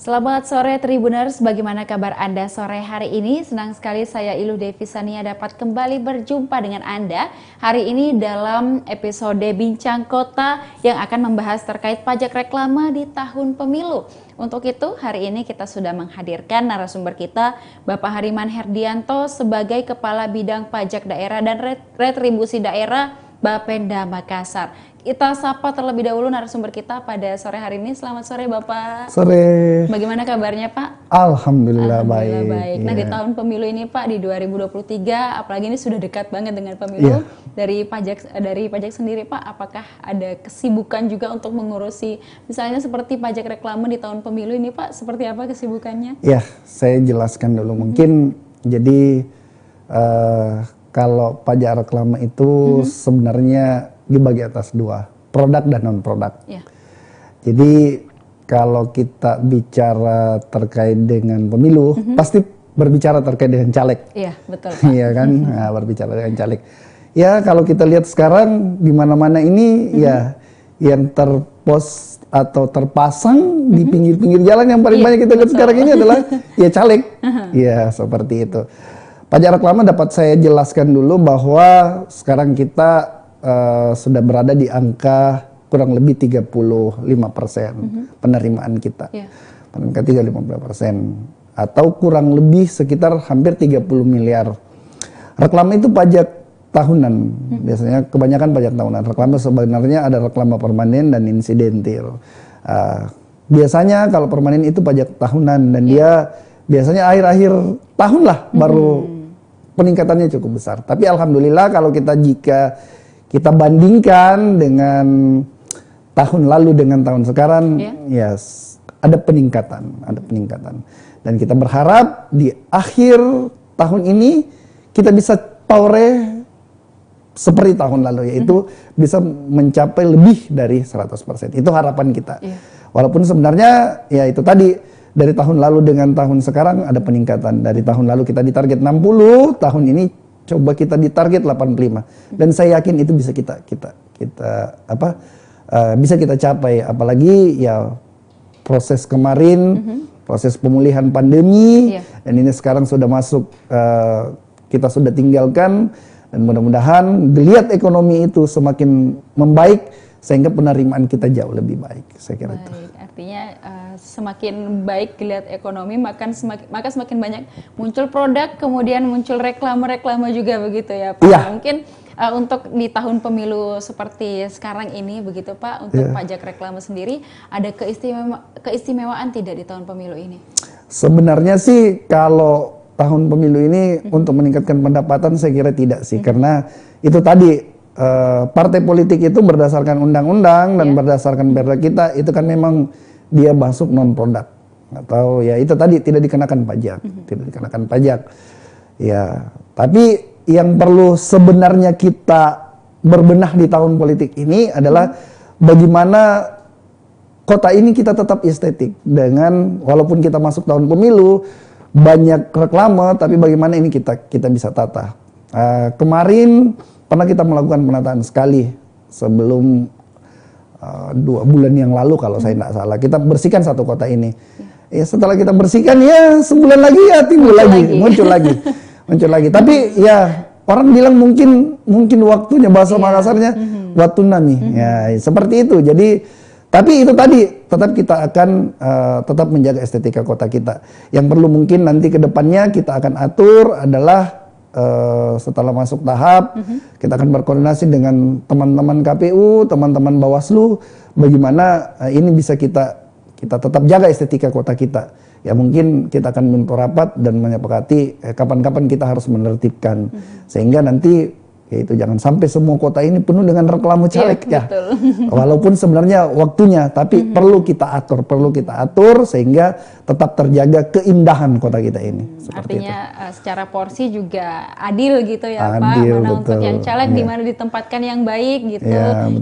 Selamat sore Tribuners, bagaimana kabar Anda sore hari ini? Senang sekali saya Ilu Devi Sania dapat kembali berjumpa dengan Anda hari ini dalam episode Bincang Kota yang akan membahas terkait pajak reklame di tahun pemilu. Untuk itu hari ini kita sudah menghadirkan narasumber kita Bapak Hariman Herdianto sebagai Kepala Bidang Pajak Daerah dan Retribusi Daerah Bapenda Makassar. Kita sapa terlebih dahulu narasumber kita pada sore hari ini. Selamat sore Bapak. Sore. Bagaimana kabarnya Pak? Alhamdulillah baik. Nah di tahun pemilu ini Pak, di 2023, apalagi ini sudah dekat banget dengan pemilu. Dari pajak sendiri Pak, apakah ada kesibukan juga untuk mengurusi misalnya seperti pajak reklame di tahun pemilu ini Pak? Seperti apa kesibukannya? Ya, saya jelaskan dulu. Mungkin jadi kalau pajak reklame itu sebenarnya dibagi atas dua, produk dan non-produk. Ya. Jadi kalau kita bicara terkait dengan pemilu, pasti berbicara terkait dengan caleg. Iya, betul Pak. Iya kan, nah, berbicara dengan caleg. Ya kalau kita lihat sekarang di mana-mana ini ya yang terpos atau terpasang di pinggir-pinggir jalan yang paling banyak kita lihat sekarang ini adalah ya caleg. Ya seperti itu. Pajak reklame dapat saya jelaskan dulu bahwa sekarang kita sudah berada di angka kurang lebih 35% penerimaan kita. Angka 35% atau kurang lebih sekitar hampir 30 miliar. Reklame itu pajak tahunan. Biasanya kebanyakan pajak tahunan. Reklame sebenarnya ada reklame permanen dan insidentil. Biasanya kalau permanen itu pajak tahunan dan dia biasanya akhir-akhir tahun lah baru peningkatannya cukup besar. Tapi alhamdulillah kalau jika kita bandingkan dengan tahun lalu dengan tahun sekarang, ada peningkatan. Dan kita berharap di akhir tahun ini kita bisa power seperti tahun lalu, yaitu bisa mencapai lebih dari 100%. Itu harapan kita. Walaupun sebenarnya ya itu tadi, dari tahun lalu dengan tahun sekarang ada peningkatan. Dari tahun lalu kita ditarget 60, tahun ini coba kita ditarget 85. Dan saya yakin itu bisa bisa kita capai. Apalagi ya proses kemarin, proses pemulihan pandemi, dan ini sekarang sudah masuk, kita sudah tinggalkan, dan mudah-mudahan geliat ekonomi itu semakin membaik sehingga penerimaan kita jauh lebih baik. Saya kira itu. Artinya semakin baik geliat ekonomi, maka semakin banyak muncul produk, kemudian muncul reklame-reklame juga begitu ya Pak. Mungkin untuk di tahun pemilu seperti sekarang ini begitu Pak, untuk pajak reklame sendiri ada keistimewaan tidak di tahun pemilu ini? Sebenarnya sih kalau tahun pemilu ini untuk meningkatkan pendapatan saya kira tidak sih, karena itu tadi partai politik itu berdasarkan undang-undang dan berdasarkan perda kita itu kan memang dia masuk non produk atau ya itu tadi tidak dikenakan pajak, ya. Tapi yang perlu sebenarnya kita berbenah di tahun politik ini adalah bagaimana kota ini kita tetap estetik dengan walaupun kita masuk tahun pemilu banyak reklame, tapi bagaimana ini kita bisa tata. Kemarin pernah kita melakukan penataan sekali sebelum 2 bulan yang lalu kalau saya tidak salah. Kita bersihkan satu kota ini. Ya setelah kita bersihkan ya sebulan lagi ya muncul lagi. Tapi ya orang bilang mungkin waktunya bahasa Makassarnya waktu nami. Ya seperti itu. Jadi tapi itu tadi tetap kita akan tetap menjaga estetika kota kita. Yang perlu mungkin nanti ke depannya kita akan atur adalah setelah masuk tahap, kita akan berkoordinasi dengan teman-teman KPU, teman-teman Bawaslu, bagaimana ini bisa kita tetap jaga estetika kota kita. Ya mungkin kita akan memperapat dan menyepakati kapan-kapan kita harus menertibkan, sehingga nanti yaitu jangan sampai semua kota ini penuh dengan reklame caleg Walaupun sebenarnya waktunya, tapi perlu kita atur sehingga tetap terjaga keindahan kota kita ini. Artinya secara porsi juga adil gitu ya Pak, mana untuk yang caleg di mana ditempatkan yang baik gitu.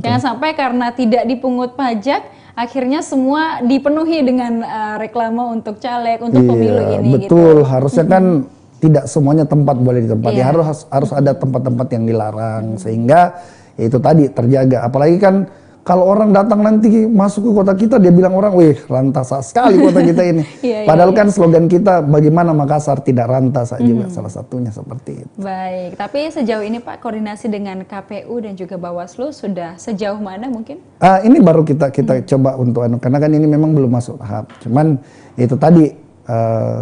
Jangan sampai karena tidak dipungut pajak akhirnya semua dipenuhi dengan reklame untuk caleg, untuk pemilu ini. Betul, harusnya kan tidak semuanya tempat boleh ditempati, harus ada tempat-tempat yang dilarang sehingga ya itu tadi terjaga. Apalagi kan kalau orang datang nanti masuk ke kota kita, dia bilang orang, wih rantasa sekali kota kita ini. Padahal kan slogan kita, bagaimana Makassar tidak rantasa juga, salah satunya seperti itu. Baik, tapi sejauh ini Pak, koordinasi dengan KPU dan juga Bawaslu sudah sejauh mana mungkin? Ini baru kita coba untuk, karena kan ini memang belum masuk tahap. Cuman itu tadi,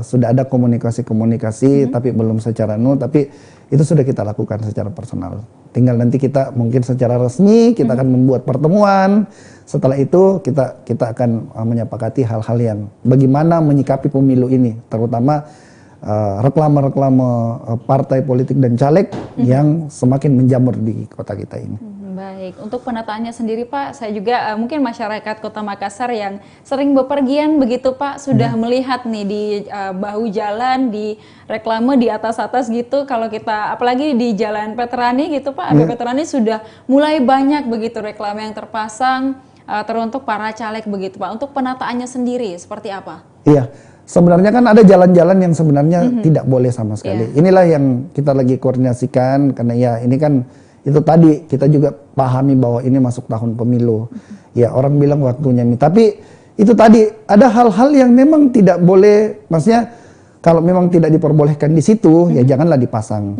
sudah ada komunikasi, tapi belum secara tapi itu sudah kita lakukan secara personal. Tinggal nanti kita mungkin secara resmi kita akan membuat pertemuan. Setelah itu kita akan menyepakati hal-hal yang bagaimana menyikapi pemilu ini, terutama reklame-reklame partai politik dan caleg yang semakin menjamur di kota kita ini. Baik, untuk penataannya sendiri Pak, saya juga mungkin masyarakat Kota Makassar yang sering bepergian begitu Pak, sudah melihat nih di bahu jalan, di reklame di atas-atas gitu, kalau kita apalagi di Jalan Veterani gitu Pak, ada Veterani sudah mulai banyak begitu reklame yang terpasang teruntuk para caleg begitu Pak. Untuk penataannya sendiri seperti apa? Iya, sebenarnya kan ada jalan-jalan yang sebenarnya tidak boleh sama sekali. Inilah yang kita lagi koordinasikan, karena ya ini kan itu tadi kita juga pahami bahwa ini masuk tahun pemilu. Ya orang bilang waktunya tapi itu tadi ada hal-hal yang memang tidak boleh, maksudnya kalau memang tidak diperbolehkan di situ ya janganlah dipasang.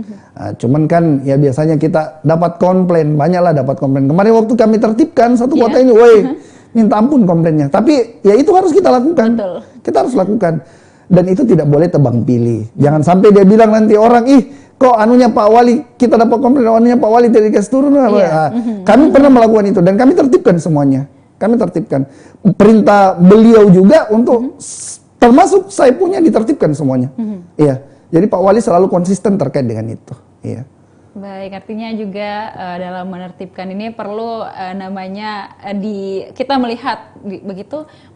Cuman kan ya biasanya kita dapat komplain, banyaklah dapat komplain. Kemarin waktu kami tertibkan satu kota ini, woi minta ampun komplainnya. Tapi ya itu harus kita lakukan. Betul. Kita harus lakukan. Dan itu tidak boleh tebang pilih. Jangan sampai dia bilang nanti orang, kok anunya Pak Wali, kita dapat komplain anunya Pak Wali tidak dikasih turun. Kami pernah melakukan itu dan kami tertibkan semuanya. Kami tertibkan. Perintah beliau juga untuk termasuk saya punya ditertibkan semuanya. Iya. Jadi Pak Wali selalu konsisten terkait dengan itu. Iya. Baik, artinya juga dalam menertibkan ini perlu kita melihat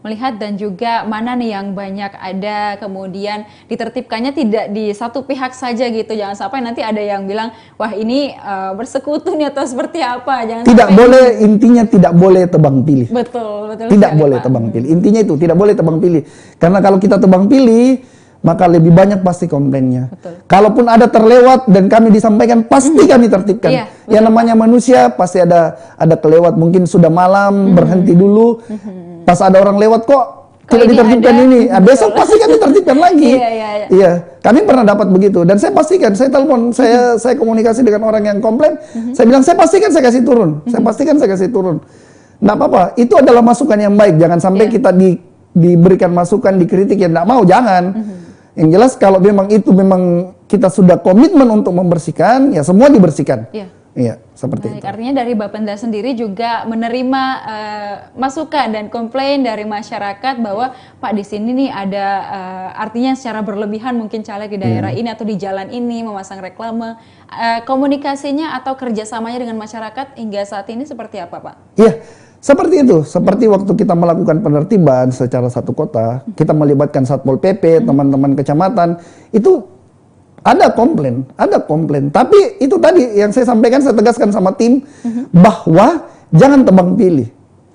melihat dan juga mana nih yang banyak ada, kemudian ditertibkannya tidak di satu pihak saja gitu. Jangan sampai nanti ada yang bilang wah ini bersekutu nih atau seperti apa. Jangan tidak sampai boleh, intinya tidak boleh tebang pilih. Betul tidak sekali, boleh Pak. tebang pilih. Intinya itu tidak boleh tebang pilih. Karena kalau kita tebang pilih maka lebih banyak pasti komplainnya. Betul. Kalaupun ada terlewat dan kami disampaikan, pasti kami tertibkan. Iya, yang namanya manusia pasti ada kelewat, mungkin sudah malam berhenti dulu. Pas ada orang lewat kok tidak ditertibkan ini. Nah, besok pasti kami tertibkan lagi. Iya, kami pernah dapat begitu dan saya pastikan, saya telepon, saya komunikasi dengan orang yang komplain. Saya bilang saya pastikan saya kasih turun. Saya pastikan saya kasih turun. Nggak apa-apa, itu adalah masukan yang baik. Jangan sampai kita diberikan masukan, dikritik yang nggak mau, jangan. Yang jelas kalau memang itu memang kita sudah komitmen untuk membersihkan, ya semua dibersihkan. Iya, seperti itu. Artinya dari Bapenda sendiri juga menerima masukan dan komplain dari masyarakat bahwa Pak di sini nih ada artinya secara berlebihan mungkin caleg di daerah ini atau di jalan ini memasang reklame. Komunikasinya atau kerjasamanya dengan masyarakat hingga saat ini seperti apa Pak? Iya. Seperti itu, seperti waktu kita melakukan penertiban secara satu kota, kita melibatkan Satpol PP, teman-teman kecamatan, itu ada komplain. Tapi itu tadi yang saya sampaikan, saya tegaskan sama tim, bahwa jangan tebang pilih.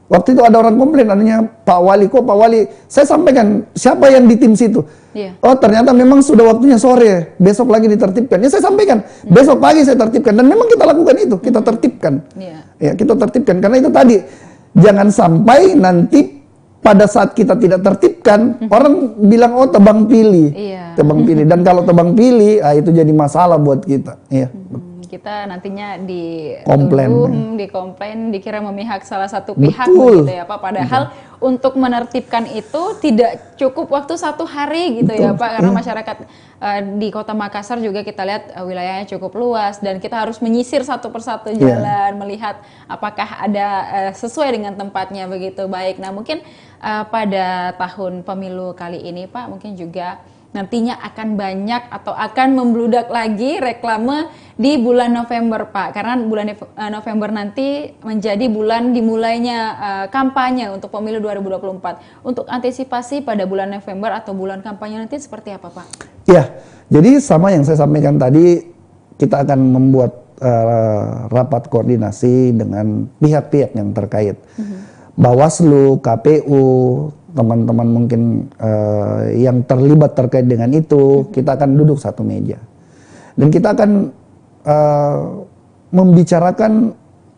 Waktu itu ada orang komplain, adanya Pak Wali, saya sampaikan, siapa yang di tim situ? Oh ternyata memang sudah waktunya sore, besok lagi ditertibkan. Ya saya sampaikan, besok pagi saya tertibkan, dan memang kita lakukan itu, kita tertibkan. Ya, kita tertibkan, karena itu tadi, jangan sampai nanti pada saat kita tidak tertibkan, orang bilang oh tebang pilih, tebang pilih. Dan kalau tebang pilih, itu jadi masalah buat kita. Kita nantinya dikomplain, dikira memihak salah satu pihak begitu ya Pak. Padahal untuk menertibkan itu tidak cukup waktu 1 hari gitu ya Pak. Karena masyarakat di Kota Makassar juga kita lihat wilayahnya cukup luas dan kita harus menyisir satu persatu jalan, melihat apakah ada sesuai dengan tempatnya begitu. Baik, nah mungkin pada tahun pemilu kali ini Pak mungkin juga nantinya akan banyak atau akan membludak lagi reklame di bulan November Pak, karena bulan November nanti menjadi bulan dimulainya kampanye untuk pemilu 2024. Untuk antisipasi pada bulan November atau bulan kampanye nanti seperti apa Pak? Ya, jadi sama yang saya sampaikan tadi, kita akan membuat rapat koordinasi dengan pihak-pihak yang terkait. Bawaslu, KPU, teman-teman mungkin yang terlibat terkait dengan itu, kita akan duduk satu meja. Dan kita akan membicarakan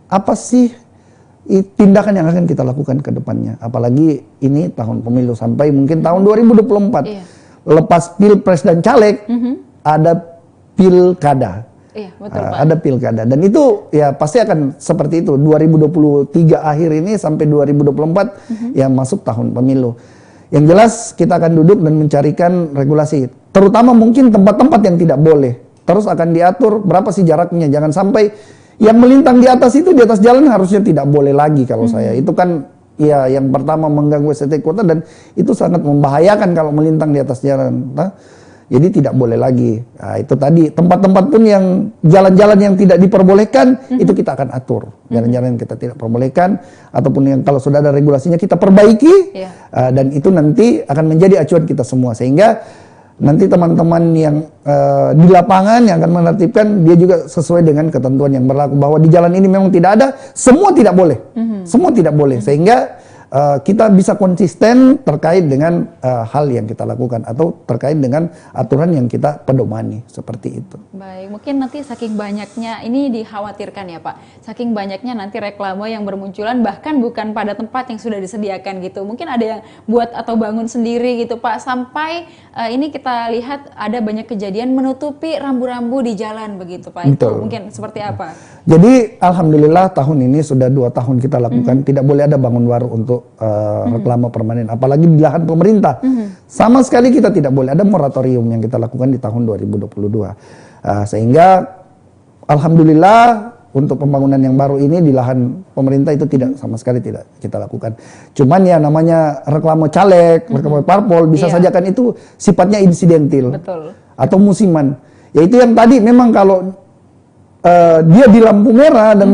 apa sih tindakan yang akan kita lakukan ke depannya. Apalagi ini tahun pemilu sampai mungkin tahun 2024. Iya. Lepas pilpres dan caleg, ada pilkada. Iya, betul, Pak. Ada pilkada. Dan itu ya pasti akan seperti itu. 2023 akhir ini sampai 2024 yang masuk tahun pemilu. Yang jelas kita akan duduk dan mencarikan regulasi. Terutama mungkin tempat-tempat yang tidak boleh. Terus akan diatur berapa sih jaraknya. Jangan sampai yang melintang di atas itu, di atas jalan harusnya tidak boleh lagi kalau saya. Itu kan ya yang pertama mengganggu estetik kota dan itu sangat membahayakan kalau melintang di atas jalan. Nah, jadi tidak boleh lagi. Nah, itu tadi tempat-tempat pun yang jalan-jalan yang tidak diperbolehkan itu kita akan atur. Jalan-jalan yang kita tidak perbolehkan ataupun yang kalau sudah ada regulasinya kita perbaiki dan itu nanti akan menjadi acuan kita semua sehingga nanti teman-teman yang di lapangan yang akan menertibkan dia juga sesuai dengan ketentuan yang berlaku bahwa di jalan ini memang tidak ada, semua tidak boleh, semua tidak boleh sehingga kita bisa konsisten terkait dengan hal yang kita lakukan atau terkait dengan aturan yang kita pedomani seperti itu. Baik, mungkin nanti saking banyaknya ini dikhawatirkan ya Pak, saking banyaknya nanti reklame yang bermunculan bahkan bukan pada tempat yang sudah disediakan gitu. Mungkin ada yang buat atau bangun sendiri gitu Pak, sampai ini kita lihat ada banyak kejadian menutupi rambu-rambu di jalan begitu Pak. Itu mungkin seperti apa? Jadi alhamdulillah tahun ini sudah 2 tahun kita lakukan, tidak boleh ada bangun baru untuk reklame permanen, apalagi di lahan pemerintah. Sama sekali kita tidak boleh, ada moratorium yang kita lakukan di tahun 2022. Sehingga alhamdulillah untuk pembangunan yang baru ini di lahan pemerintah itu tidak sama sekali tidak kita lakukan. Cuman ya namanya reklame caleg, reklame parpol bisa saja kan itu sifatnya insidentil. Betul. Atau musiman. Yaitu yang tadi memang kalau dia di lampu merah dan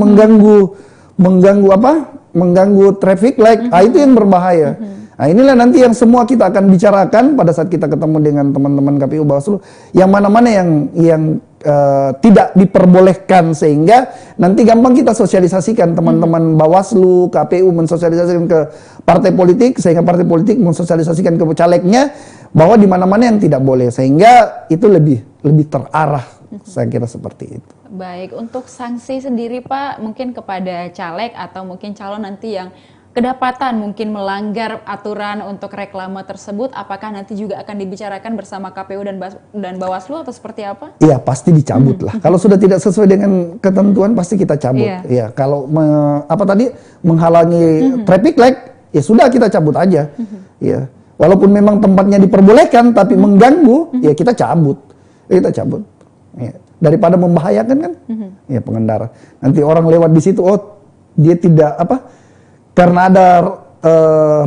mengganggu traffic light, itu yang berbahaya. Nah inilah nanti yang semua kita akan bicarakan pada saat kita ketemu dengan teman-teman KPU Bawaslu, yang mana-mana yang tidak diperbolehkan sehingga nanti gampang kita sosialisasikan teman-teman Bawaslu, KPU mensosialisasikan ke partai politik sehingga partai politik mensosialisasikan ke calegnya bahwa di mana-mana yang tidak boleh sehingga itu lebih terarah. Saya kira seperti itu. Baik, untuk sanksi sendiri Pak, mungkin kepada caleg atau mungkin calon nanti yang kedapatan mungkin melanggar aturan untuk reklame tersebut, apakah nanti juga akan dibicarakan bersama KPU dan Bawaslu atau seperti apa? Iya, pasti dicabut lah. Kalau sudah tidak sesuai dengan ketentuan pasti kita cabut. Iya, kalau menghalangi traffic light, ya sudah kita cabut aja. Iya. Walaupun memang tempatnya diperbolehkan tapi mengganggu, ya kita cabut. Kita cabut. Ya. Daripada membahayakan kan, ya pengendara. Nanti orang lewat di situ, oh dia tidak karena ada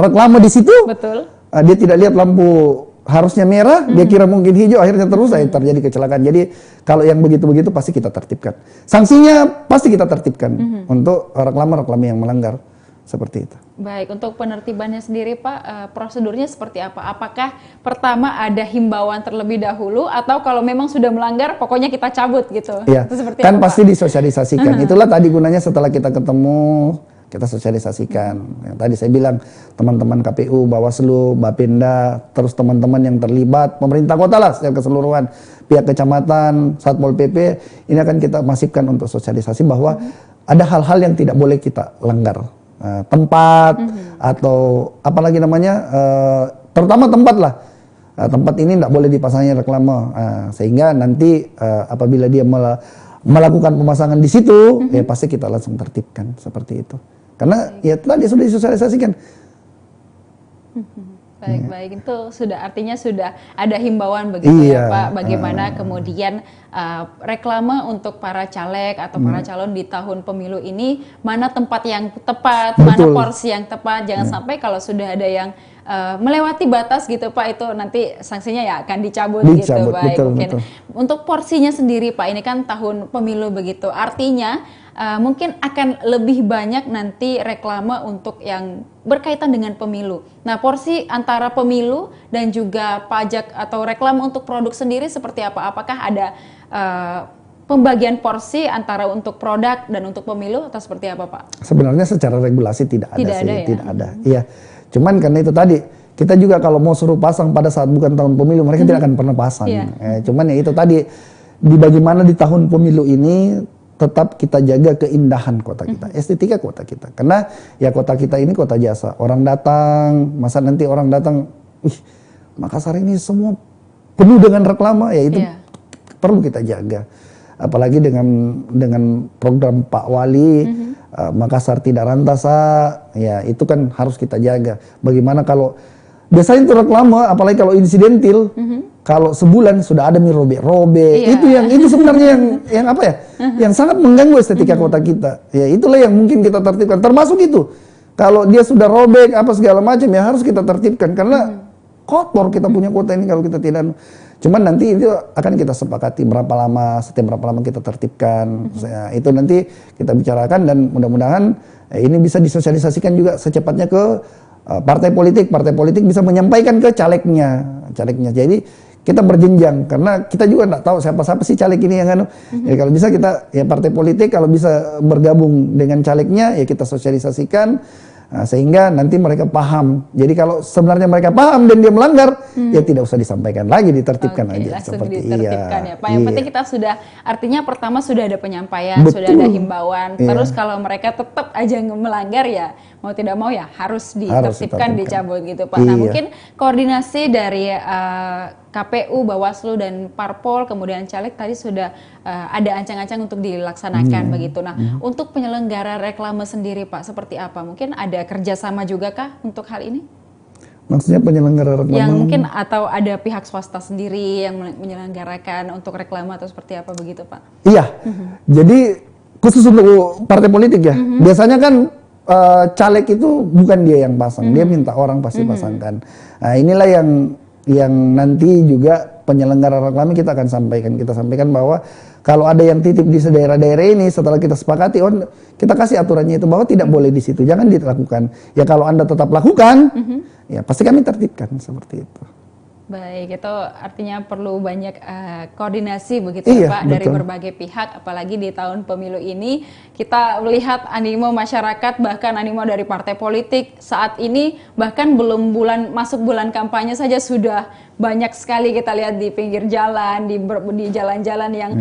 reklame di situ, betul. Dia tidak lihat lampu harusnya merah, dia kira mungkin hijau, akhirnya terus terjadi kecelakaan. Jadi kalau yang begitu-begitu pasti kita tertibkan. Sanksinya pasti kita tertibkan untuk reklame-reklame yang melanggar seperti itu. Baik, untuk penertibannya sendiri Pak, prosedurnya seperti apa? Apakah pertama ada himbauan terlebih dahulu atau kalau memang sudah melanggar pokoknya kita cabut gitu? Iya, itu seperti kan apa, pasti disosialisasikan. Itulah tadi gunanya setelah kita ketemu, kita sosialisasikan. Yang tadi saya bilang teman-teman KPU, Bawaslu, Bapenda, terus teman-teman yang terlibat, pemerintah kota lah secara keseluruhan, pihak kecamatan, Satpol PP, ini akan kita masifkan untuk sosialisasi bahwa ada hal-hal yang tidak boleh kita langgar. Tempat atau apalagi namanya terutama tempat lah, tempat ini tidak boleh dipasangnya reklame, sehingga nanti apabila dia melakukan pemasangan di situ ya pasti kita langsung tertibkan seperti itu karena ya tadi sudah disosialisasikan. Baik, itu sudah artinya sudah ada himbauan begitu ya Pak, bagaimana kemudian reklame untuk para caleg atau para calon di tahun pemilu ini, mana tempat yang tepat, mana porsi yang tepat, jangan sampai kalau sudah ada yang melewati batas gitu Pak, itu nanti sanksinya ya akan dicabut gitu. Baik, mungkin untuk porsinya sendiri Pak, ini kan tahun pemilu begitu, artinya mungkin akan lebih banyak nanti reklame untuk yang berkaitan dengan pemilu. Nah, porsi antara pemilu dan juga pajak atau reklame untuk produk sendiri seperti apa? Apakah ada pembagian porsi antara untuk produk dan untuk pemilu atau seperti apa Pak? Sebenarnya secara regulasi tidak ada sih, ya? Tidak ada. Iya. Cuman karena itu tadi kita juga kalau mau suruh pasang pada saat bukan tahun pemilu mereka tidak akan pernah pasang. Cuman ya itu tadi di bagaimana di tahun pemilu ini tetap kita jaga keindahan kota kita, estetika kota kita. Karena ya kota kita ini kota jasa. Orang datang, masa nanti orang datang, wih, Makassar ini semua penuh dengan reklama, ya itu perlu kita jaga. Apalagi dengan program Pak Wali, Makassar Tidak Rantasa, ya itu kan harus kita jaga. Bagaimana kalau biasanya itu reklama, apalagi kalau insidentil, kalau sebulan sudah ada mie robek-robek, itu sebenarnya yang apa ya, yang sangat mengganggu estetika kota kita. Ya itulah yang mungkin kita tertibkan. Termasuk itu, kalau dia sudah robek apa segala macam ya harus kita tertibkan karena kotor kita punya kota ini kalau kita tidak. Cuman nanti itu akan kita sepakati setiap berapa lama kita tertibkan. Itu nanti kita bicarakan dan mudah-mudahan ini bisa disosialisasikan juga secepatnya ke partai politik bisa menyampaikan ke calegnya. Jadi kita berjenjang karena kita juga nggak tahu siapa sih caleg ini yang ya kalau bisa kita ya partai politik kalau bisa bergabung dengan calegnya ya kita sosialisasikan sehingga nanti mereka paham. Jadi kalau sebenarnya mereka paham dan dia melanggar ya tidak usah disampaikan lagi, ditertibkan aja seperti ditertibkan ya Pak. Yang penting kita sudah artinya pertama sudah ada penyampaian, sudah ada himbauan. Terus kalau mereka tetap aja melanggar ya mau tidak mau ya harus ditertibkan, dicabut gitu Pak. Nah mungkin koordinasi dari KPU, Bawaslu dan Parpol kemudian caleg tadi sudah ada ancang-ancang untuk dilaksanakan begitu. Nah untuk penyelenggara reklame sendiri Pak seperti apa? Mungkin ada kerjasama juga kah untuk hal ini? Maksudnya penyelenggara reklame? Yang mungkin atau ada pihak swasta sendiri yang menyelenggarakan untuk reklame atau seperti apa begitu Pak? Iya, jadi khusus untuk partai politik ya. Biasanya kan caleg itu bukan dia yang pasang, dia minta orang pasti pasangkan. Nah inilah yang nanti juga penyelenggara reklame kita akan sampaikan. Kita sampaikan bahwa kalau ada yang titip di daerah-daerah ini setelah kita sepakati, kita kasih aturannya itu bahwa tidak boleh di situ, jangan dilakukan. Ya kalau Anda tetap lakukan, ya pasti kami tertibkan seperti itu. Baik, itu artinya perlu banyak koordinasi begitu ya Pak, dari berbagai pihak, apalagi di tahun pemilu ini kita melihat animo masyarakat, bahkan animo dari partai politik saat ini, bahkan belum masuk bulan kampanye saja sudah banyak sekali kita lihat di pinggir jalan, di jalan-jalan yang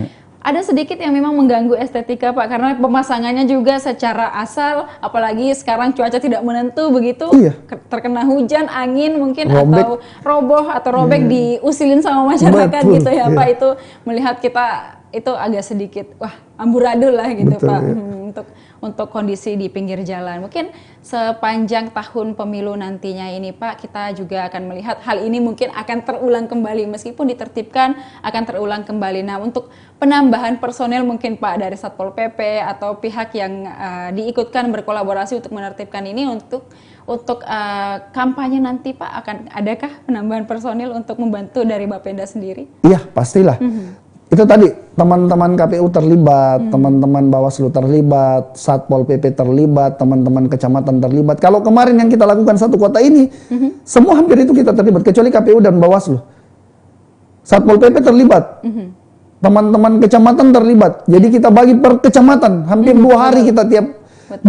ada sedikit yang memang mengganggu estetika Pak, karena pemasangannya juga secara asal, apalagi sekarang cuaca tidak menentu begitu, terkena hujan, angin mungkin atau roboh atau robek diusilin sama masyarakat gitu ya Pak. Itu melihat kita itu agak sedikit amburadul lah gitu Pak. Untuk kondisi di pinggir jalan. Mungkin sepanjang tahun pemilu nantinya ini Pak, kita juga akan melihat hal ini mungkin akan terulang kembali meskipun ditertibkan akan terulang kembali. Nah, untuk penambahan personel mungkin Pak dari Satpol PP atau pihak yang diikutkan berkolaborasi untuk menertibkan ini untuk kampanye nanti Pak, akan adakah penambahan personil untuk membantu dari Bapenda sendiri? Iya, pastilah. Itu tadi teman-teman KPU terlibat, teman-teman Bawaslu terlibat, Satpol PP terlibat, teman-teman kecamatan terlibat. Kalau kemarin yang kita lakukan satu kota ini, semua hampir itu kita terlibat, kecuali KPU dan Bawaslu. Satpol PP terlibat, teman-teman kecamatan terlibat. Jadi kita bagi per kecamatan, hampir 2 hari kita tiap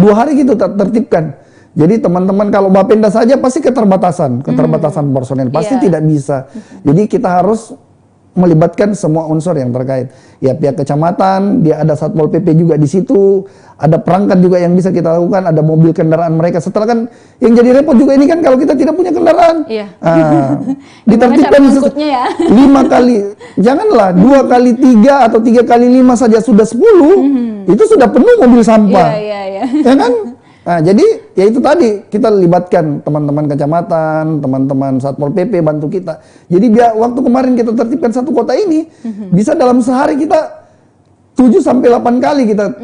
2 hari gitu tertibkan. Jadi teman-teman kalau Bapenda saja pasti keterbatasan personel, pasti tidak bisa. Jadi kita harus melibatkan semua unsur yang terkait. Ya pihak kecamatan, dia ada Satpol PP juga di situ, ada perangkat juga yang bisa kita lakukan, ada mobil kendaraan mereka. Setelah kan yang jadi repot juga ini kan kalau kita tidak punya kendaraan. Ditertibkan 5 kali, janganlah 2 kali 3 atau 3 kali 5 saja sudah 10, itu sudah penuh mobil sampah. Ya kan? Nah, jadi ya itu tadi kita libatkan teman-teman kecamatan, teman-teman Satpol PP bantu kita. Jadi waktu kemarin kita tertibkan satu kota ini, bisa dalam sehari kita 7 sampai 8 kali kita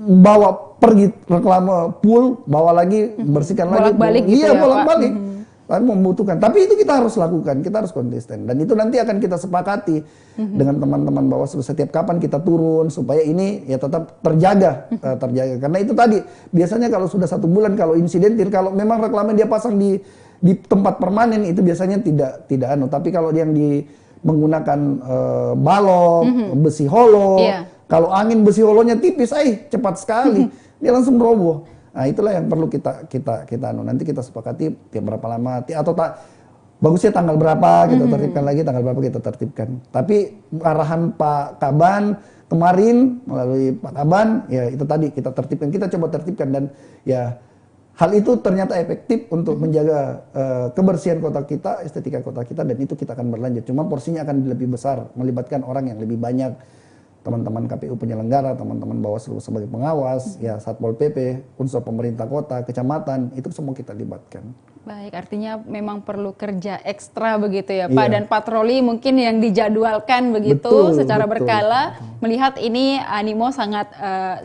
bawa pergi reklame full, bawa lagi, bersihkan lagi. Bolak-balik gitu ya, bolak-balik. Tapi membutuhkan. Tapi itu kita harus lakukan, kita harus konsisten. Dan itu nanti akan kita sepakati dengan teman-teman Bawaslu setiap kapan kita turun supaya ini ya tetap terjaga. Karena itu tadi biasanya kalau sudah 1 bulan kalau insidentil, kalau memang reklame dia pasang di tempat permanen itu biasanya tidak tapi kalau yang menggunakan balok, besi holo, kalau angin besi holonya tipis, cepat sekali dia langsung roboh. Nah itulah yang perlu kita nanti kita sepakati tiap berapa lama atau bagusnya tanggal berapa kita tertibkan lagi, tanggal berapa kita tertibkan. Tapi arahan Pak Kaban kemarin melalui Pak Kaban, ya itu tadi kita tertibkan, kita coba tertibkan, dan ya hal itu ternyata efektif untuk menjaga kebersihan kota kita, estetika kota kita, dan itu kita akan berlanjut. Cuma porsinya akan lebih besar, melibatkan orang yang lebih banyak, teman-teman KPU penyelenggara, teman-teman Bawaslu sebagai pengawas, ya Satpol PP, unsur pemerintah kota, kecamatan, itu semua kita libatkan. Baik, artinya memang perlu kerja ekstra begitu ya Pak, dan patroli mungkin yang dijadwalkan begitu secara berkala, melihat ini animo sangat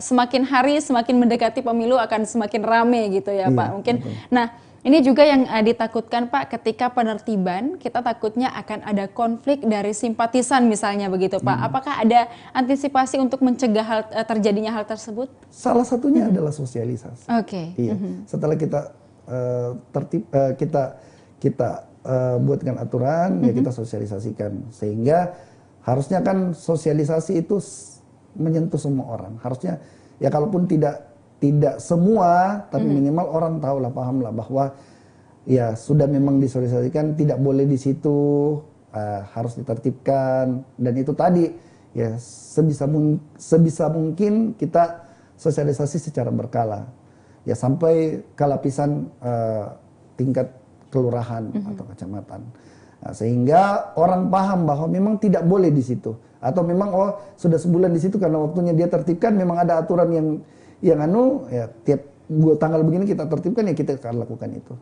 semakin hari semakin mendekati pemilu akan semakin rame gitu ya Pak mungkin. Nah, ini juga yang ditakutkan Pak, ketika penertiban kita takutnya akan ada konflik dari simpatisan misalnya begitu Pak. Apakah ada antisipasi untuk mencegah terjadinya hal tersebut? Salah satunya adalah sosialisasi. Oke. Iya. Setelah kita kita buatkan aturan, ya kita sosialisasikan, sehingga harusnya kan sosialisasi itu menyentuh semua orang. Harusnya ya kalaupun tidak semua, tapi minimal orang tahu lah, paham lah bahwa ya sudah memang disosialisasikan, tidak boleh di situ, harus ditertibkan, dan itu tadi ya sebisa mungkin kita sosialisasi secara berkala. Ya sampai ke lapisan tingkat kelurahan atau kecamatan, sehingga orang paham bahwa memang tidak boleh di situ, atau memang sudah sebulan di situ karena waktunya dia tertibkan, memang ada aturan yang ya tiap tanggal begini kita tertibkan, ya kita akan lakukan itu.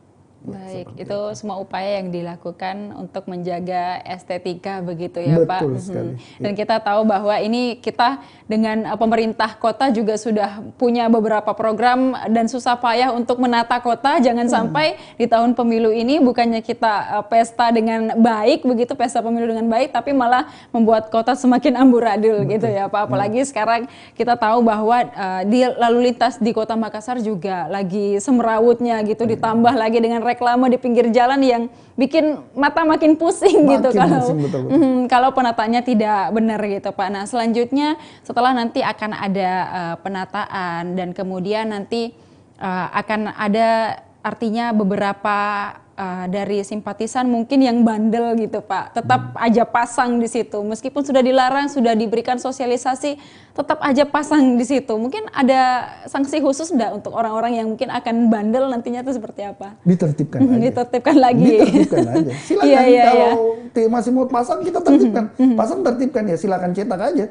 Baik, itu semua upaya yang dilakukan untuk menjaga estetika begitu ya Pak. Betul sekali. Dan kita tahu bahwa ini kita dengan pemerintah kota juga sudah punya beberapa program dan susah payah untuk menata kota. Jangan sampai di tahun pemilu ini bukannya kita pesta dengan baik begitu, pesta pemilu dengan baik, tapi malah membuat kota semakin amburadul gitu ya Pak. Apalagi sekarang kita tahu bahwa di lalu lintas di Kota Makassar juga lagi semrawutnya gitu, ditambah lagi dengan reklame di pinggir jalan yang bikin mata makin pusing gitu kalau penataannya tidak benar gitu Pak. Nah, selanjutnya setelah nanti akan ada penataan, dan kemudian nanti akan ada artinya beberapa dari simpatisan mungkin yang bandel gitu Pak, tetap aja pasang di situ meskipun sudah dilarang, sudah diberikan sosialisasi, tetap aja pasang di situ. Mungkin ada sanksi khusus enggak untuk orang-orang yang mungkin akan bandel nantinya itu seperti apa? Ditertibkan aja. Ditertibkan lagi. Ditertibkan aja. Silakan kalau masih mau pasang, kita tertibkan. Pasang tertibkan, ya silakan cetak aja.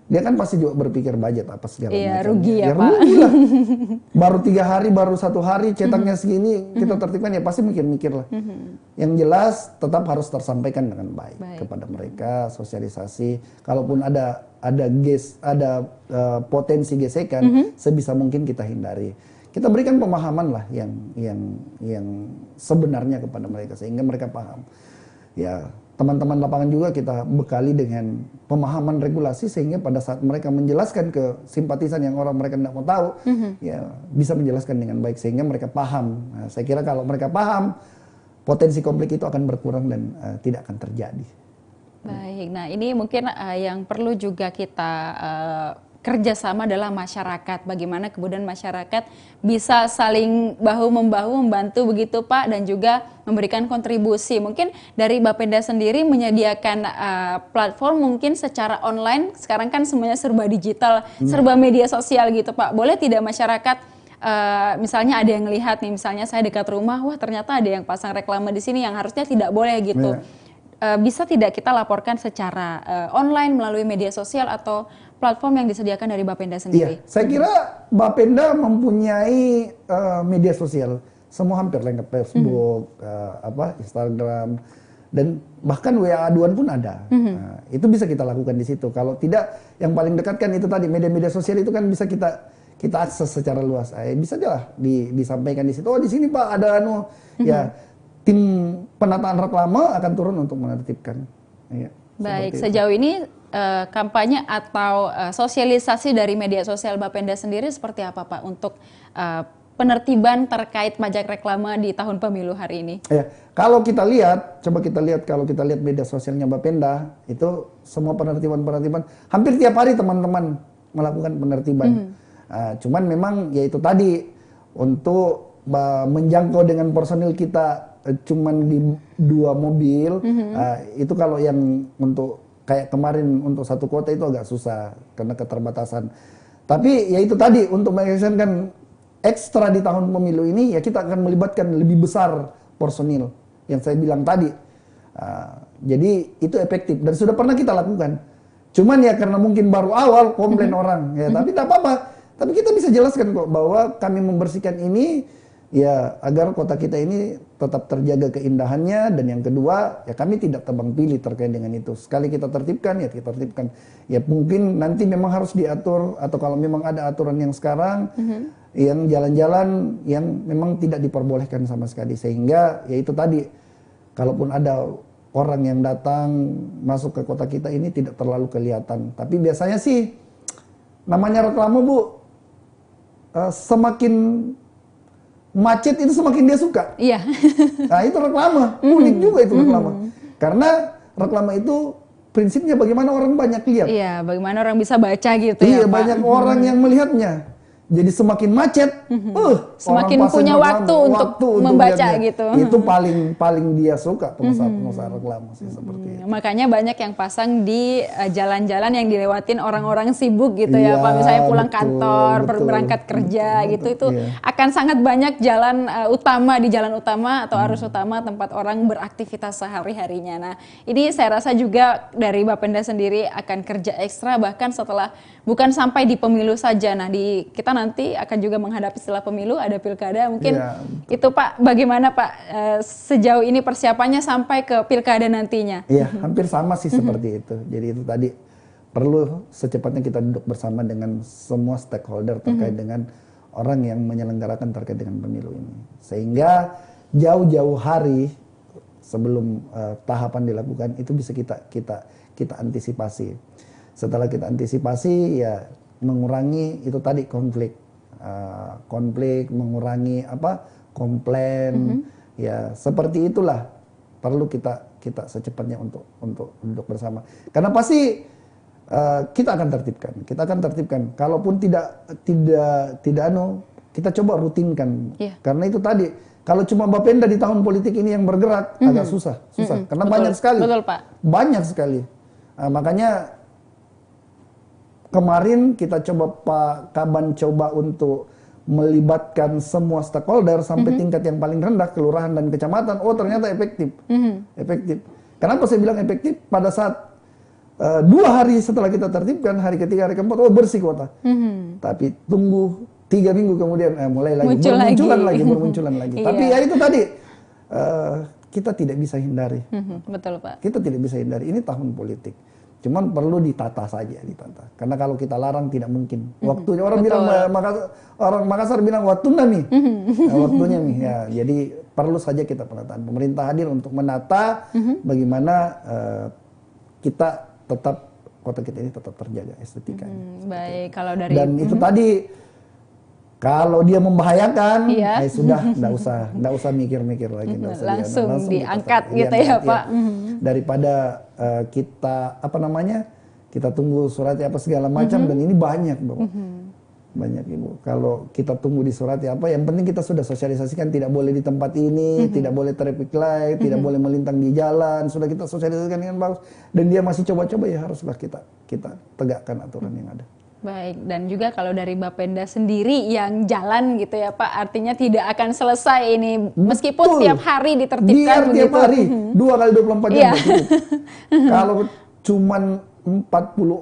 Dia kan pasti juga berpikir budget apa segala macam. Rugi ya Pak. Rugi lah. Baru 3 hari, baru 1 hari cetaknya segini, kita tertibkan, ya pasti mikir lah. Yang jelas tetap harus tersampaikan dengan baik kepada mereka, sosialisasi. Kalaupun ada potensi gesekan, sebisa mungkin kita hindari. Kita berikan pemahaman lah yang sebenarnya kepada mereka sehingga mereka paham. Ya, teman-teman lapangan juga kita bekali dengan pemahaman regulasi sehingga pada saat mereka menjelaskan ke simpatisan yang orang mereka tidak mau tahu, ya bisa menjelaskan dengan baik sehingga mereka paham. Nah, saya kira kalau mereka paham, potensi konflik itu akan berkurang dan tidak akan terjadi. Baik, nah ini mungkin yang perlu juga kita kerjasama adalah masyarakat. Bagaimana kemudian masyarakat bisa saling bahu-membahu membantu begitu Pak, dan juga memberikan kontribusi. Mungkin dari Bapenda sendiri menyediakan platform mungkin secara online. Sekarang kan semuanya serba digital, serba media sosial gitu Pak. Boleh tidak masyarakat misalnya ada yang lihat nih, misalnya saya dekat rumah, wah ternyata ada yang pasang reklame di sini yang harusnya tidak boleh gitu. Bisa tidak kita laporkan secara online melalui media sosial atau platform yang disediakan dari Bapenda sendiri? Iya, saya kira Bapenda mempunyai media sosial, semua hampir lengkap, Facebook, Instagram, dan bahkan WA aduan pun ada. Nah, itu bisa kita lakukan di situ. Kalau tidak, yang paling dekat kan itu tadi, media-media sosial itu kan bisa kita akses secara luas. Bisa aja lah disampaikan di situ. Oh di sini Pak ada ya tim penataan reklame akan turun untuk menertibkan. Ya, baik, sejauh ini kampanye atau sosialisasi dari media sosial Bapenda sendiri seperti apa Pak untuk penertiban terkait pajak reklame di tahun pemilu hari ini? Ya, kalau kita lihat, kalau kita lihat media sosialnya Bapenda, itu semua penertiban hampir tiap hari teman-teman melakukan penertiban. Cuman memang ya itu tadi, untuk menjangkau dengan personil kita cuman di 2 mobil, itu kalau yang untuk kayak kemarin untuk satu kota itu agak susah karena keterbatasan. Tapi ya itu tadi untuk mengeksekusikan ekstra di tahun pemilu ini ya kita akan melibatkan lebih besar personil yang saya bilang tadi. Jadi itu efektif dan sudah pernah kita lakukan. Cuman ya karena mungkin baru awal komplain orang ya, tapi tidak apa-apa. Tapi kita bisa jelaskan kok bahwa kami membersihkan ini ya agar kota kita ini tetap terjaga keindahannya, dan yang kedua ya kami tidak tebang pilih terkait dengan itu. Sekali kita tertibkan ya kita tertibkan. Ya mungkin nanti memang harus diatur, atau kalau memang ada aturan yang sekarang yang jalan-jalan yang memang tidak diperbolehkan sama sekali, sehingga ya itu tadi kalaupun ada orang yang datang masuk ke kota kita ini tidak terlalu kelihatan. Tapi biasanya sih namanya reklame Bu, semakin macet itu semakin dia suka. Iya. Nah itu reklame, unik juga itu reklame. Karena reklame itu prinsipnya bagaimana orang banyak lihat. Iya, bagaimana orang bisa baca gitu ya, Iya, Pak. banyak orang yang melihatnya. Jadi semakin macet, semakin orang punya waktu untuk membaca melihatnya. gitu. Itu paling dia suka pengusaha reklame sih seperti itu. Makanya banyak yang pasang di jalan-jalan yang dilewatin orang-orang sibuk gitu ya, Pak. Misalnya pulang kantor, berangkat kerja gitu, itu akan sangat banyak jalan utama di jalan utama atau arus utama tempat orang beraktivitas sehari-harinya. Nah, ini saya rasa juga dari Bapenda sendiri akan kerja ekstra bahkan setelah, bukan sampai di pemilu saja. Nah, kita nanti akan juga menghadapi setelah pemilu ada pilkada. Mungkin itu Pak, bagaimana Pak sejauh ini persiapannya sampai ke pilkada nantinya? Iya, hampir sama sih seperti itu. Jadi itu tadi perlu secepatnya kita duduk bersama dengan semua stakeholder terkait dengan orang yang menyelenggarakan terkait dengan pemilu ini. Sehingga jauh-jauh hari sebelum tahapan dilakukan itu bisa kita antisipasi. Setelah kita antisipasi ya mengurangi itu tadi konflik, mengurangi komplain, ya seperti itulah perlu kita secepatnya untuk duduk bersama. Karena pasti kita akan tertibkan. Kalaupun tidak kita coba rutinkan. Karena itu tadi kalau cuma Bapenda di tahun politik ini yang bergerak agak susah. Karena banyak sekali. Betul, Pak. Banyak sekali. Makanya kemarin kita Pak Kaban coba untuk melibatkan semua stakeholder sampai tingkat yang paling rendah, kelurahan dan kecamatan. Oh ternyata efektif. Efektif. Kenapa saya bilang efektif? Pada saat 2 hari setelah kita tertibkan, hari ketiga, hari keempat, oh bersih kota. Tapi tunggu 3 minggu kemudian mulai lagi bermunculan lagi. Tapi ya itu tadi kita tidak bisa hindari. Betul Pak. Kita tidak bisa hindari. Ini tahun politik. Cuman perlu ditata saja, Karena kalau kita larang tidak mungkin. Waktunya orang bilang orang Makassar bilang waktunya nih. Waktunya nih ya. Jadi perlu saja kita penataan. Pemerintah hadir untuk menata bagaimana kita tetap kota kita ini tetap terjaga estetikanya. Baik, kalau dari dan itu tadi kalau dia membahayakan, sudah enggak usah mikir-mikir lagi, langsung diangkat gitu ya, Pak. Daripada kita kita tunggu suratnya apa segala macam, dan ini banyak, Bapak. Banyak Ibu. Kalau kita tunggu di suratnya apa, yang penting kita sudah sosialisasikan tidak boleh di tempat ini, tidak boleh traffic light, tidak boleh melintang di jalan, sudah kita sosialisasikan dengan bagus, dan dia masih coba-coba, ya haruslah kita tegakkan aturan yang ada. Baik, dan juga kalau dari Bapenda sendiri yang jalan gitu ya Pak, artinya tidak akan selesai ini meskipun tiap hari ditertibkan. Biar tiap hari 2 kali 24 jam cukup. Kalau cuman 40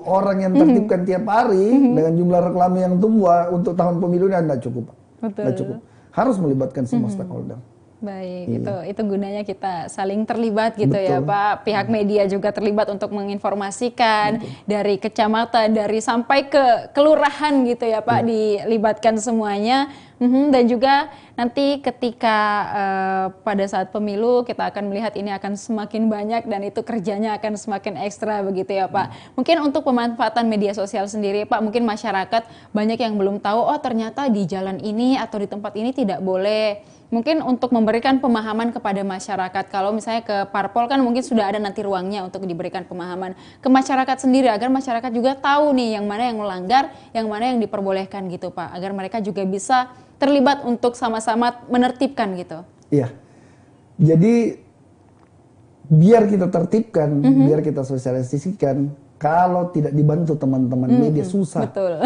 orang yang tertibkan tiap hari dengan jumlah reklame yang tumbuh untuk tahun pemilu ini tidak cukup. Tidak cukup. Harus melibatkan semua stakeholder. Baik, itu gunanya kita saling terlibat gitu ya Pak. Pihak media juga terlibat untuk menginformasikan dari kecamatan, dari sampai ke kelurahan gitu ya Pak, dilibatkan semuanya. Dan juga nanti ketika pada saat pemilu kita akan melihat ini akan semakin banyak dan itu kerjanya akan semakin ekstra begitu ya Pak. Mungkin untuk pemanfaatan media sosial sendiri Pak, mungkin masyarakat banyak yang belum tahu, oh ternyata di jalan ini atau di tempat ini tidak boleh. Mungkin untuk memberikan pemahaman kepada masyarakat, kalau misalnya ke parpol kan mungkin sudah ada nanti ruangnya untuk diberikan pemahaman ke masyarakat sendiri, agar masyarakat juga tahu nih yang mana yang melanggar, yang mana yang diperbolehkan gitu Pak, agar mereka juga bisa terlibat untuk sama-sama menertibkan gitu? Iya. Jadi biar kita tertibkan, biar kita sosialisasikan, kalau tidak dibantu teman-teman media susah. Betul.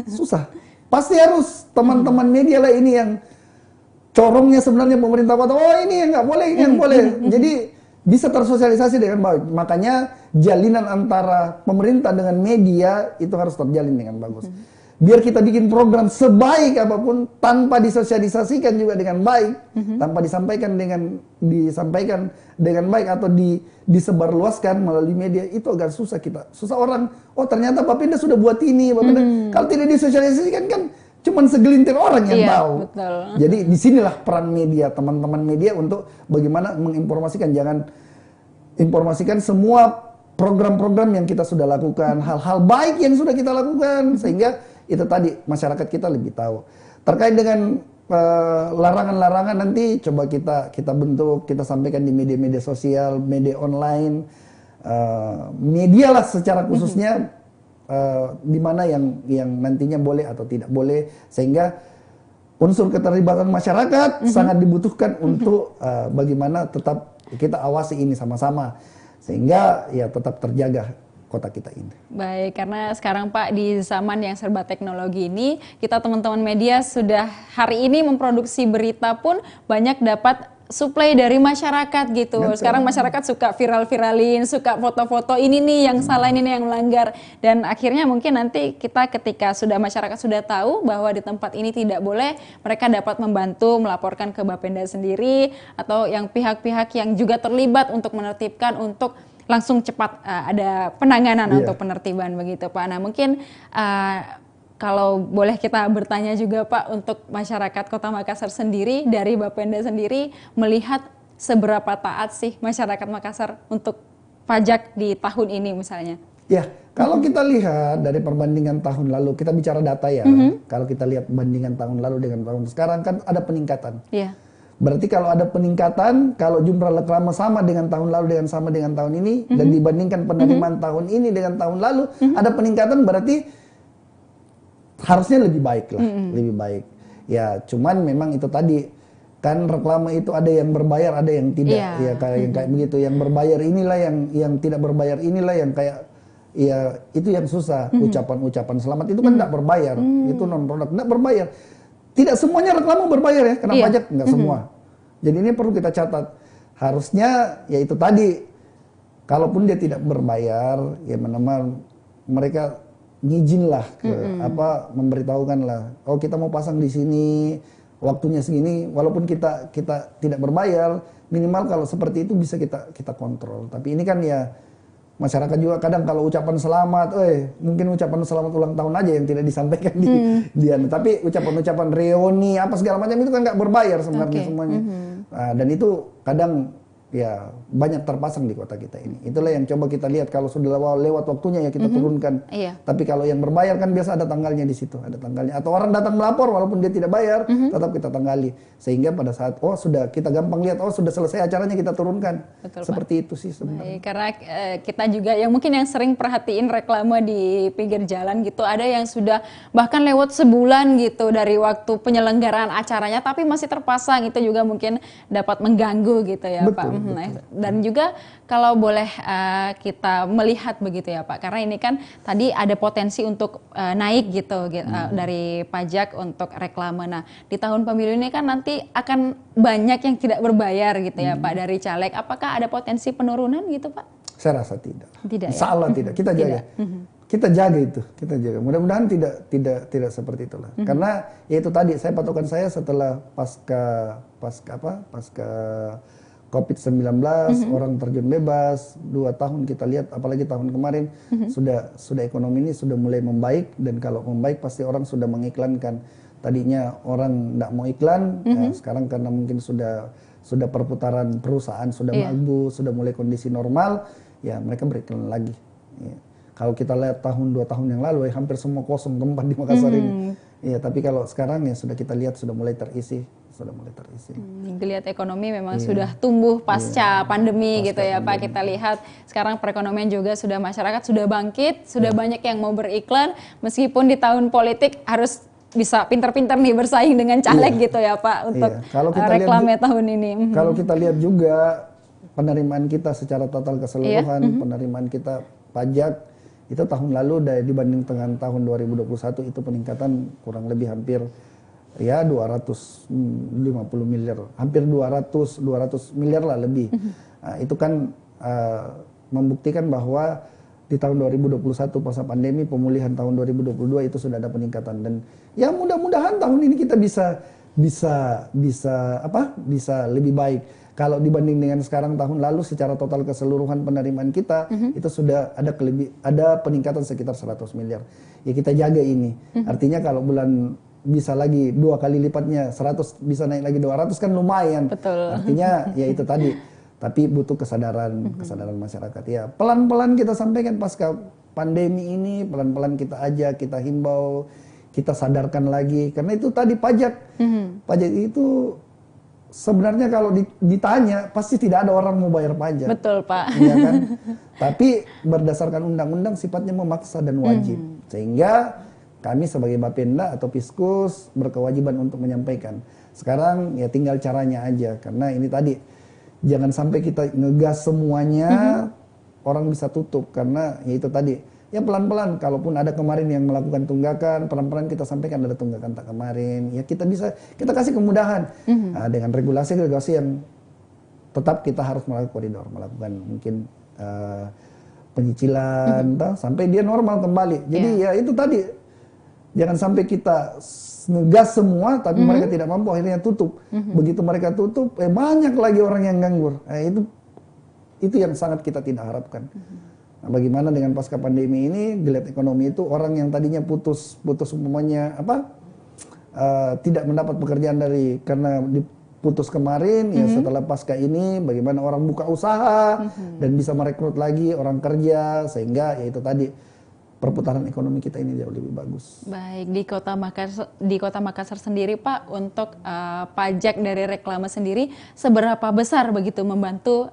Susah. Pasti harus teman-teman media lah ini yang corongnya sebenarnya pemerintah kota, oh ini yang nggak boleh, ini yang boleh. Jadi bisa tersosialisasi dengan baik. Makanya jalinan antara pemerintah dengan media itu harus terjalin dengan bagus. Biar kita bikin program sebaik apapun tanpa disosialisasikan juga dengan baik, tanpa disampaikan dengan baik atau disebarluaskan melalui media, itu agak susah kita. Susah orang, oh ternyata Bapenda sudah buat ini, Bapenda. Kalau tidak disosialisasikan kan cuman segelintir orang yang tahu. Betul. Jadi disinilah peran media, teman-teman media untuk bagaimana menginformasikan, jangan informasikan semua program-program yang kita sudah lakukan, hal-hal baik yang sudah kita lakukan, sehingga itu tadi masyarakat kita lebih tahu. Terkait dengan larangan-larangan nanti coba kita bentuk, kita sampaikan di media-media sosial, media online, media lah secara khususnya di mana yang nantinya boleh atau tidak boleh, sehingga unsur keterlibatan masyarakat sangat dibutuhkan untuk bagaimana tetap kita awasi ini sama-sama sehingga ya tetap terjaga kota kita ini. Baik, karena sekarang Pak di zaman yang serba teknologi ini, kita teman-teman media sudah hari ini memproduksi berita pun banyak dapat suplai dari masyarakat gitu. Betul. Sekarang masyarakat suka viral-viralin, suka foto-foto ini nih yang salah, ini nih yang melanggar. Dan akhirnya mungkin nanti kita ketika masyarakat sudah tahu bahwa di tempat ini tidak boleh, mereka dapat membantu melaporkan ke Bapenda sendiri atau yang pihak-pihak yang juga terlibat untuk menertibkan, untuk langsung cepat ada penanganan untuk penertiban begitu Pak. Nah mungkin kalau boleh kita bertanya juga Pak, untuk masyarakat Kota Makassar sendiri, dari Bapenda sendiri melihat seberapa taat sih masyarakat Makassar untuk pajak di tahun ini misalnya? Ya, kalau kita lihat dari perbandingan tahun lalu, kita bicara data ya, kalau kita lihat bandingan tahun lalu dengan tahun sekarang kan ada peningkatan. Iya. Berarti kalau ada peningkatan, kalau jumlah reklame sama dengan tahun lalu sama dengan tahun ini, dan dibandingkan penerimaan tahun ini dengan tahun lalu, ada peningkatan, berarti harusnya lebih baik lah, lebih baik. Ya, cuman memang itu tadi, kan reklame itu ada yang berbayar, ada yang tidak. Ya kayak begitu, yang berbayar inilah yang tidak berbayar inilah yang kayak, ya itu yang susah. Ucapan-ucapan selamat itu kan tidak berbayar, itu non produk tidak berbayar. Tidak semuanya reklame berbayar ya, kena pajak, nggak semua. Jadi ini perlu kita catat. Harusnya ya itu tadi, kalaupun dia tidak berbayar, ya minimal mereka ngizin lah ke memberitahukan lah. Oh kita mau pasang di sini, waktunya segini. Walaupun kita tidak berbayar, minimal kalau seperti itu bisa kita kontrol. Tapi ini kan ya masyarakat juga kadang kalau ucapan selamat, mungkin ucapan selamat ulang tahun aja yang tidak disampaikan di dia. Tapi ucapan-ucapan reuni apa segala macam itu kan nggak berbayar sebenarnya semuanya. Dan itu kadang ya banyak terpasang di kota kita ini. Itulah yang coba kita lihat, kalau sudah lewat waktunya ya kita turunkan. Tapi kalau yang berbayar kan biasa ada tanggalnya di situ, ada tanggalnya. Atau orang datang melapor walaupun dia tidak bayar, tetap kita tanggali. Sehingga pada saat sudah kita gampang lihat, sudah selesai acaranya kita turunkan. Betul, seperti Pak. Itu sih sebenarnya. Karena kita juga yang mungkin yang sering perhatiin reklame di pinggir jalan gitu, ada yang sudah bahkan lewat sebulan gitu dari waktu penyelenggaraan acaranya, tapi masih terpasang. Itu juga mungkin dapat mengganggu gitu ya. Betul, Pak. Betul. Dan juga kalau boleh kita melihat begitu ya Pak, karena ini kan tadi ada potensi untuk naik gitu dari pajak untuk reklame. Nah di tahun pemilu ini kan nanti akan banyak yang tidak berbayar gitu ya Pak dari caleg. Apakah ada potensi penurunan gitu Pak? Saya rasa tidak. Tidak. Insya Allah tidak. Kita jaga. Kita jaga itu. Kita jaga. Mudah-mudahan tidak seperti itulah. Karena ya itu tadi saya patokan saya setelah pasca COVID-19, orang terjun bebas, 2 tahun kita lihat, apalagi tahun kemarin, sudah ekonomi ini sudah mulai membaik, dan kalau membaik pasti orang sudah mengiklankan. Tadinya orang tidak mau iklan, sekarang karena mungkin sudah perputaran perusahaan, sudah bagus, sudah mulai kondisi normal, ya mereka beriklan lagi. Ya. Kalau kita lihat tahun 2 tahun yang lalu, hampir semua kosong tempat di Makassar ini. Ya, tapi kalau sekarang ya sudah kita lihat sudah mulai terisi. Geliat ekonomi memang sudah tumbuh pasca pandemi gitu ya Pak. Kita lihat sekarang perekonomian juga sudah, masyarakat sudah bangkit, sudah banyak yang mau beriklan, meskipun di tahun politik harus bisa pinter-pinter nih bersaing dengan caleg gitu ya Pak untuk Kalau kita reklame tahun ini. Kalau kita lihat juga penerimaan kita secara total keseluruhan, penerimaan kita pajak itu tahun lalu dibanding dengan tahun 2021 itu peningkatan kurang lebih hampir ya 250 miliar, hampir 200 miliar lah lebih. Nah, itu kan membuktikan bahwa di tahun 2021 masa pandemi, pemulihan tahun 2022 itu sudah ada peningkatan, dan ya mudah-mudahan tahun ini kita bisa lebih baik. Kalau dibanding dengan sekarang tahun lalu secara total keseluruhan penerimaan kita itu sudah ada peningkatan sekitar 100 miliar. Ya kita jaga ini. Artinya kalau bulan bisa lagi 2 kali lipatnya 100 bisa naik lagi 200 kan lumayan. Betul. Artinya ya itu tadi. Tapi butuh kesadaran masyarakat. Ya pelan-pelan kita sampaikan pasca pandemi ini, pelan-pelan kita ajak, kita himbau, kita sadarkan lagi. Karena itu tadi pajak. Pajak itu sebenarnya kalau ditanya pasti tidak ada orang mau bayar pajak. Betul Pak. Iya kan? Tapi berdasarkan undang-undang sifatnya memaksa dan wajib. Sehingga kami sebagai Bapenda atau Fiskus berkewajiban untuk menyampaikan. Sekarang ya tinggal caranya aja. Karena ini tadi jangan sampai kita ngegas semuanya, orang bisa tutup. Karena ya itu tadi, ya pelan-pelan. Kalaupun ada kemarin yang melakukan tunggakan, pelan-pelan kita sampaikan ada tunggakan tak kemarin. Ya kita kasih kemudahan. Nah, dengan regulasi yang tetap kita harus melakukan koridor, melakukan mungkin penyicilan, sampai dia normal kembali. Jadi ya itu tadi, jangan sampai kita ngegas semua tapi mereka tidak mampu, akhirnya tutup. Begitu mereka tutup, banyak lagi orang yang nganggur. Itu yang sangat kita tidak harapkan. Nah, bagaimana dengan pasca pandemi ini, geliat ekonomi itu orang yang tadinya putus umpamanya tidak mendapat pekerjaan karena diputus kemarin, ya setelah pasca ini bagaimana orang buka usaha dan bisa merekrut lagi orang kerja, sehingga ya itu tadi, perputaran ekonomi kita ini jauh lebih bagus. Baik, di Kota Makassar sendiri Pak, untuk pajak dari reklame sendiri seberapa besar begitu membantu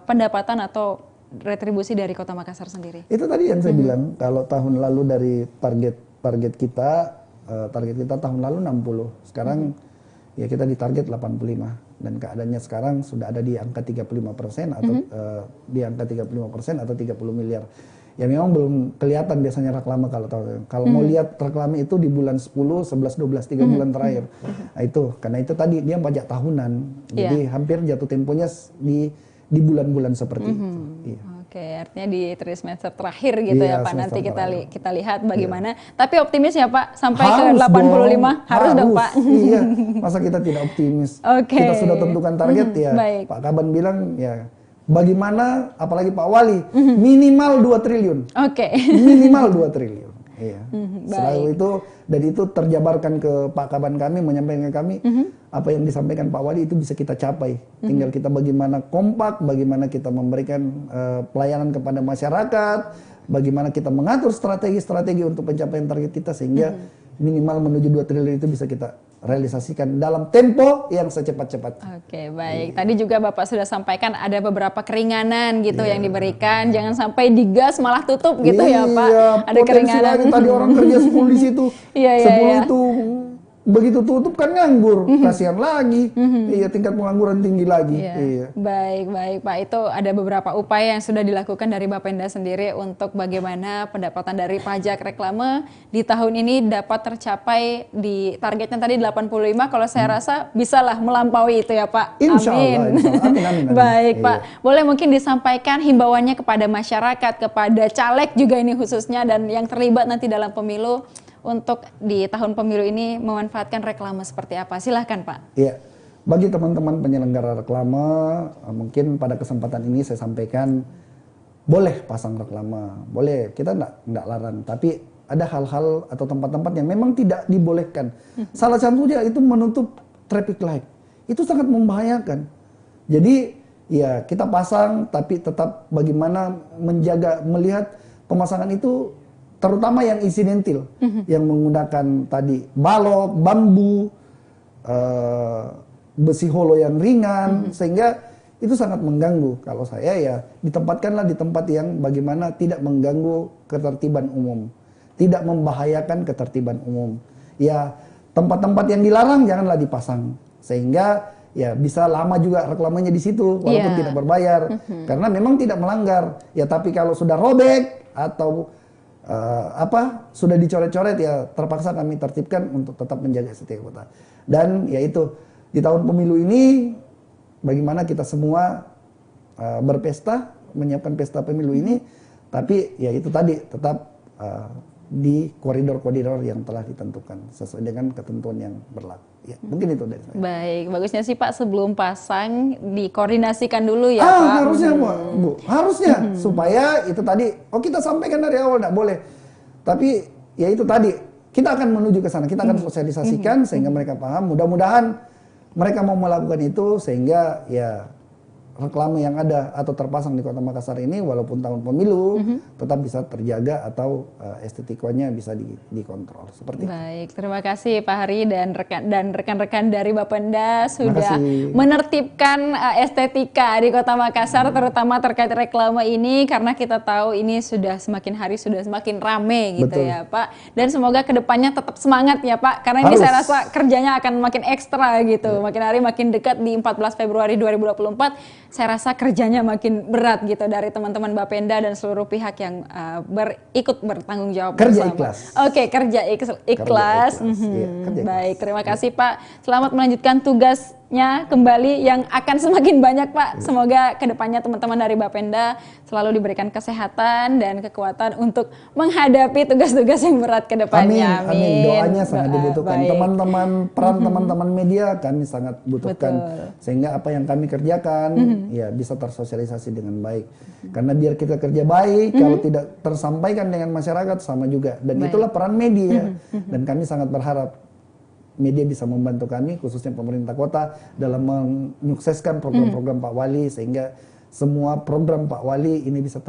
pendapatan atau retribusi dari Kota Makassar sendiri? Itu tadi yang saya bilang, kalau tahun lalu dari target kita tahun lalu 60. Sekarang ya kita di target 85, dan keadaannya sekarang sudah ada di angka 35% atau di angka 35% atau 30 miliar. Ya memang belum kelihatan biasanya reklame kalau mau lihat reklame itu di bulan 10, 11, 12, 3 bulan terakhir. Nah itu, karena itu tadi dia pajak tahunan. Jadi hampir jatuh temponya di bulan-bulan seperti itu. Iya. Oke, artinya di trimester terakhir gitu ya Pak. Nanti kita lihat bagaimana. Tapi optimis ya Pak, sampai ke 85 harus dong Pak. Iya, masa kita tidak optimis. Kita sudah tentukan target ya. Pak Kaban bilang ya, bagaimana, apalagi Pak Wali, minimal 2 triliun. Minimal 2 triliun. Iya. Selalu itu, dan itu terjabarkan ke Pak Kaban kami, menyampaikan ke kami, apa yang disampaikan Pak Wali itu bisa kita capai. Tinggal kita bagaimana kompak, bagaimana kita memberikan pelayanan kepada masyarakat, bagaimana kita mengatur strategi-strategi untuk pencapaian target kita, sehingga minimal menuju 2 triliun itu bisa kita realisasikan dalam tempo yang secepat-cepatnya. Oke, baik. Tadi juga Bapak sudah sampaikan ada beberapa keringanan gitu yang diberikan. Jangan sampai digas malah tutup gitu ya Pak. Ada keringanan. Tadi orang kerja 10 di situ. 10 itu begitu tutup kan nganggur, kasihan lagi. Iya, tingkat pengangguran tinggi lagi. Baik Pak. Itu ada beberapa upaya yang sudah dilakukan dari Bapenda sendiri untuk bagaimana pendapatan dari pajak reklame di tahun ini dapat tercapai di targetnya tadi 85. Kalau saya rasa bisalah melampaui itu ya Pak. Insya Allah. Amin. Baik Pak. Boleh mungkin disampaikan himbauannya kepada masyarakat, kepada caleg juga ini khususnya, dan yang terlibat nanti dalam pemilu, untuk di tahun pemilu ini memanfaatkan reklame seperti apa? Silahkan Pak. Iya, bagi teman-teman penyelenggara reklame, mungkin pada kesempatan ini saya sampaikan, boleh pasang reklame, boleh, kita enggak larang, tapi ada hal-hal atau tempat-tempat yang memang tidak dibolehkan. Salah satunya itu menutup traffic light, itu sangat membahayakan. Jadi ya kita pasang, tapi tetap bagaimana menjaga, melihat pemasangan itu, terutama yang insidentil, yang menggunakan tadi balok, bambu, besi holo yang ringan, sehingga itu sangat mengganggu. Kalau saya ya ditempatkanlah di tempat yang bagaimana tidak mengganggu ketertiban umum, tidak membahayakan ketertiban umum. ya tempat-tempat yang dilarang janganlah dipasang, sehingga ya bisa lama juga reklamenya di situ walaupun tidak berbayar, karena memang tidak melanggar. Ya tapi kalau sudah robek atau sudah dicoret-coret, ya terpaksa kami tertibkan untuk tetap menjaga estetika kota. Dan yaitu di tahun pemilu ini bagaimana kita semua berpesta, menyiapkan pesta pemilu ini, tapi ya itu tadi tetap di koridor-koridor yang telah ditentukan sesuai dengan ketentuan yang berlaku. Ya, mungkin itu dari saya. Baik, bagusnya sih Pak sebelum pasang dikoordinasikan dulu ya Pak. Harusnya Bu, harusnya supaya itu tadi, kita sampaikan dari awal tidak boleh. Tapi ya itu tadi, kita akan menuju ke sana, kita akan sosialisasikan sehingga mereka paham. Mudah-mudahan mereka mau melakukan itu sehingga ya reklame yang ada atau terpasang di Kota Makassar ini walaupun tahun pemilu tetap bisa terjaga atau estetikanya bisa dikontrol seperti itu. Baik, terima kasih Pak Hari dan rekan-rekan dari Bapenda sudah menertibkan estetika di Kota Makassar terutama terkait reklame ini, karena kita tahu ini sudah semakin hari sudah semakin rame gitu. Betul. Ya Pak. Dan semoga kedepannya tetap semangat ya Pak, karena ini saya rasa kerjanya akan makin ekstra gitu. Makin hari makin dekat di 14 Februari 2024. Saya rasa kerjanya makin berat gitu dari teman-teman Bapenda dan seluruh pihak yang ikut bertanggung jawab kerja bersama. Ikhlas. Oke, kerja ikhlas. Iya, kerja baik, terima kasih Pak. Selamat melanjutkan tugasnya kembali yang akan semakin banyak Pak. Semoga kedepannya teman-teman dari Bapenda selalu diberikan kesehatan dan kekuatan untuk menghadapi tugas-tugas yang berat kedepannya. Amin. Doanya sangat dibutuhkan. Teman-teman, peran teman-teman media kami sangat butuhkan. Betul. Sehingga apa yang kami kerjakan ya bisa tersosialisasi dengan baik. Karena biar kita kerja baik, kalau tidak tersampaikan dengan masyarakat sama juga. Dan itulah peran media. Dan kami sangat berharap media bisa membantu kami, khususnya pemerintah kota, dalam menyukseskan program-program Pak Wali sehingga semua program Pak Wali ini bisa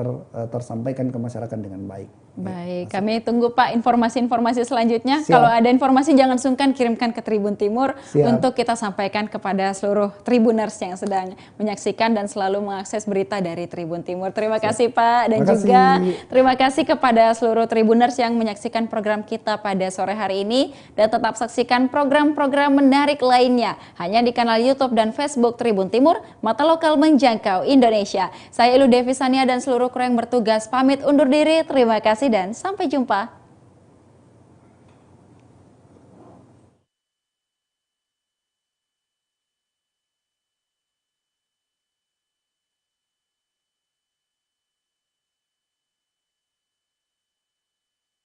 tersampaikan ke masyarakat dengan baik. Baik, kami tunggu Pak informasi-informasi selanjutnya. Siap. Kalau ada informasi jangan sungkan kirimkan ke Tribun Timur. Siap. Untuk kita sampaikan kepada seluruh Tribuners yang sedang menyaksikan dan selalu mengakses berita dari Tribun Timur. Terima kasih Pak, dan juga terima kasih kepada seluruh Tribuners yang menyaksikan program kita pada sore hari ini, dan tetap saksikan program-program menarik lainnya hanya di kanal YouTube dan Facebook Tribun Timur, mata lokal menjangkau Indonesia. Saya Ilu Devi Sania dan seluruh kru yang bertugas pamit undur diri. Terima kasih dan sampai jumpa.